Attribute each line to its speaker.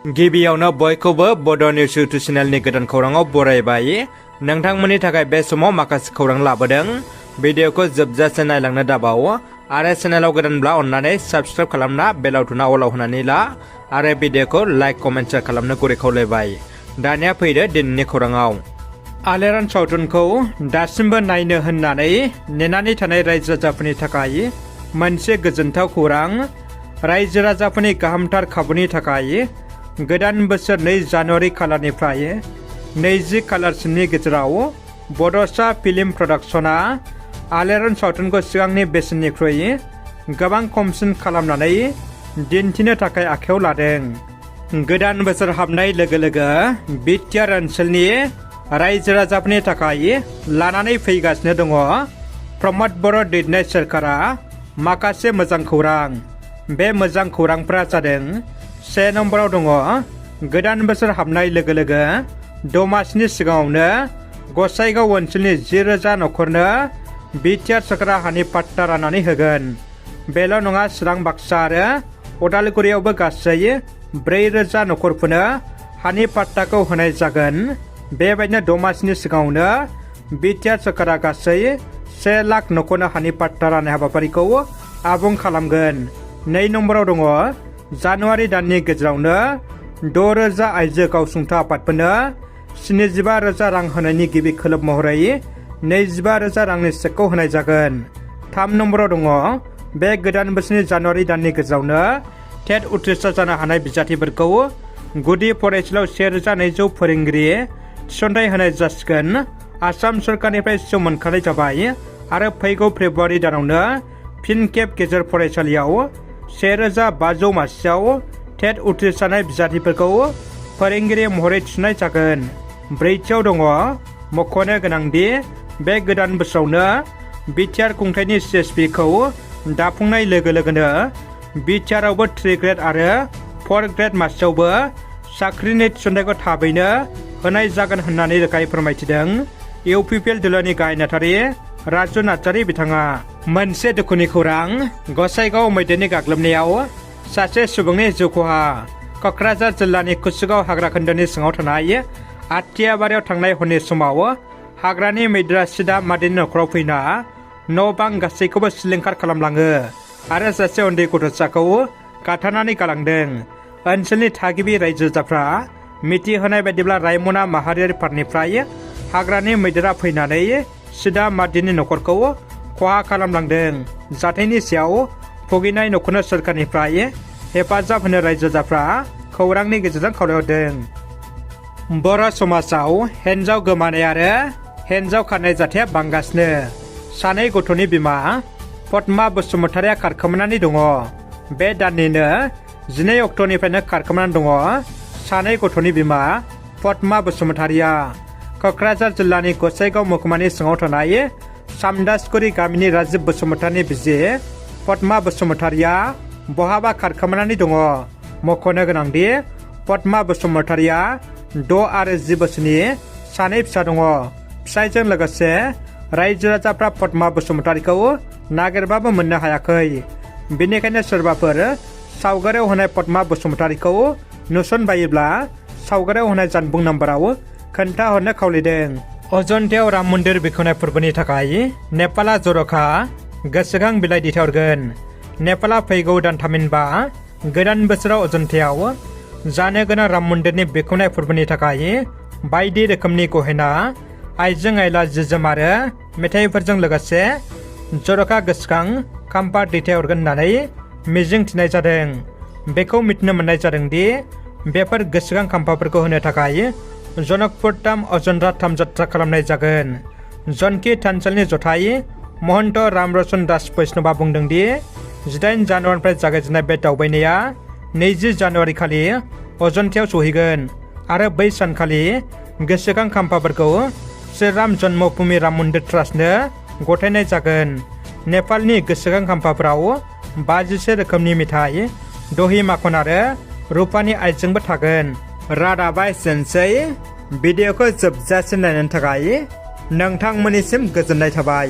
Speaker 1: गिबियावनो बयखौबो बड' निउस इउटुब चेनेलनि गोदान खौराङाव बरायबाय। नोंथांमोननि थाखाय बे समाव माखासे खौरां लाबोदों। भिडिअखौ जोबजासे नायलांनो दाबाव आरो चेनेलाव गोदानब्ला अन्नानै साबस्क्राइब खालामना बेल आइकनआ अलाव होनानै ला आरो भिडिअखौ लाइक कमेन्ट शेयार खालामनो गुरै खावलायबाय। दानिया फैदो दिनैनि खौराङाव। आलियारन सावथुनखौ दासिमबो नायनो होननानै नेनानै थानाय रायजो राजाफोरनि थाखाय मोनसे गोजोनथाव खौरां। रायजो राजाफोरनि गाहामथार खाबुनि थाखाय गोदान बोसोर 2 जानुवारि खालारनिफ्राय 20 खालारसिमनि गेजेराव बड'सा फिल्म प्रडाक्शना आलियारन सावथुनखौ सिगांनि बेसेननिख्रुइ गोबां खमसिन खालामनानै दिन्थिनो थाखाय आखायाव लादों। गोदान बोसोर हाबनाय लोगो लोगो बिटिआर ओनसोलनि रायजो राजाफोरनि थाखाय लानानै फैगासिनो दङ प्रमद बर' दैदेननाय सोरखारा माखासे मोजां खौरां। बे मोजां खौरांफोरा जादों 1 नम्बराव दङ गोदान बोसोर हाबनाय लोगो लोगो दमासिनि सिगाङावनो गसाइगाव ओनसोलनि 10,000 न'खरनो बिटिआर सोरखारा हानि पाट्टा राननानै होगोन। बेल' नङा, चिरां, बाक्सा आरो उदालगुरियावबो गासै 4,000 न'खरफोरनो हानि पाट्टाखौ होनाय जागोन। बेबायदिनो दमासिनि सिगाङावनो बिटिआर सोरखारा गासै 1 लाख न'खरनो हानि पाट्टा राननाय हाबाफारिखौ आबुं खालामगोन। 2 नम्बराव दङ जानुवारि दाननि गेजेरावनो 6,000 आइजो गावसुंथा आफादफोरनो 75,000 रां होनायनि गिबि खोलोब महरै 25,000 रांनि चेकखौ होनाय जागोन। 3 नम्बराव दङ बे गोदान बोसोरनि जानुवारि दाननि गेजेरावनो टेट उथ्रिसार जानो हानाय बिजाथिफोरखौ गुदि फरायसालियाव 1,200 फोरोंगिरि थिसनथाइ होनाय जासिगोन। आसाम सरकारनिफ्राय सम मोनखानाय जाबाय आरो फैगौ फेब्रुवारि दानावनो फिन खेब गेजेर फरायसालियाव 1,500 मासियाव टेट उथ्रिसारनाय बिजाथिफोरखौ फोरोंगिरि महरै थिसननाय जागोन। 4थियाव दङ मख'नो गोनांदि बे गोदान बोसोरावनो बिटिआर खुंथायनि CSP खौ दाफुंनाय लोगो लोगोनो बिटिआरआवबो 3 ग्रेड आरो 4 ग्रेड मासियावबो साख्रिनि थिसनथाइखौ थाबैनो होनाय जागोन होननानै रोखायै फोरमायथिदों इउपिपिएल दोलोनि गाहाय नेहाथारि राजु नार्जारि बिथाङा। मोनसे दुखुनि खौरां। गसाइगाव मैदेरनि गाग्लोबनायाव सासे सुबुंनि जिउ खहा। क'क्राझार जिल्लानि कुसुगाव हाग्रा खोन्दोनि सिङाव थानाय आथियाबारियाव थांनाय हरनि समाव हाग्रानि मैदेरा सिदा मादैनि न'खराव फैना न' बां गासैखौबो सिलिंखार खालामलाङो आरो सासे उन्दै गथ'साखौ गाथारनानै गालांदों। ओनसोलनि थागिबि रायजो राजाफ्रा मिथिहोनाय बायदिब्ला रायमना माहारियारि पार्कनिफ्राय हाग्रानि मैदेरा फैनानै सिदा मादैनि न'खरखौ खहा खालामलांदों। जाथायनि सायाव भुगिनाय न'खरनो सोरखारनिफ्राय हेफाजाब होनो रायजो राजाफ्रा खौरांनि गेजेरजों खावलायहरदों। बर' समाजाव हिन्जाव गोमानाय आरो हिन्जाव खारनाय जाथाया बांगासिनो। सानै गथ'नि बिमा पद्मा बसुमतारिया खारखोमानानै दङ। बे दाननिनो 12 अक्ट'निफ्रायनो खारखोमानानै दङ सानै गथ'नि बिमा पद्मा बसुमतारिया। क'क्राझार जिल्लानि गसाइगाव महकुमानि सिङाव थानाय सामदासगुरि गामिनि राजिब बसुमतारिनि बिसि पद्मा बसुमतारिया बहाबा खारखोमानानै दङ। मख'नो गोनांदि पद्मा बसुमतारिया 6 आरो 10 बोसोरनि सानै फिसा दङ। फिसायजों लोगोसे रायजो राजाफ्रा पद्मा बसुमतारिखौ नागिरबाबो मोननो हायाखै। बेनिखायनो सोरबाफोर सावगारियाव होनाय पद्मा बसुमतारिखौ नुसनबायोब्ला सावगारियाव होनाय जानबुं नाम्बाराव खोन्थाहरनो खावलायदों। अजन्तायाव राम मन्दिर बेखेवनाय फोरबोनि थाखाय नेपाला जर'खा गोसोखां बिलाइ दैथायहरगोन। नेपाला फैगौ दान थामहिनबा गोदान बोसोराव अजन्तायाव जानो गोनां राम मन्दिरनि बेखेवनाय फोरबोनि थाखाय बायदि रोखोमनि गहेना आइजें आइला जि-जोम आरो मेथाइफोरजों लोगोसे जर'खा गोसोखां खाम्फा दैथायहरगोन होननानै मिजिं थिनाय जादों। बेखौ मिथिनो मोननाय जादोंदि बेफोर गोसोखां खाम्फाफोरखौ होनो थाखाय जनकपुर धाम अजन्ता धाम जात्रा खालामनाय जागोन। जनकि थानसालिनि जथाय महन्त रामरसन दास बैष्णबा बुंदोंदि 18 जानुवारिनिफ्राय जागायजेननाय बे दावबायनाया 20 जानुवारि खालि अजन्तायाव सहैगोन आरो बै सानखालि गोसोखां खाम्फाफोरखौ श्रीराम जन्मभूमि राम मन्दिर ट्रास्टनो गथायनाय जागोन। नेपालनि गोसोखां खाम्फाफोराव 50 रोखोमनि मेथाइ, दहि माखन आरो रुपानि आइजेंबो थागोन। रादाबा एसेनोसै। भिडिअखौ जोबजासिम नायनायनि थाखाय नोंथांमोननिसिम गोजोननाय थाबाय।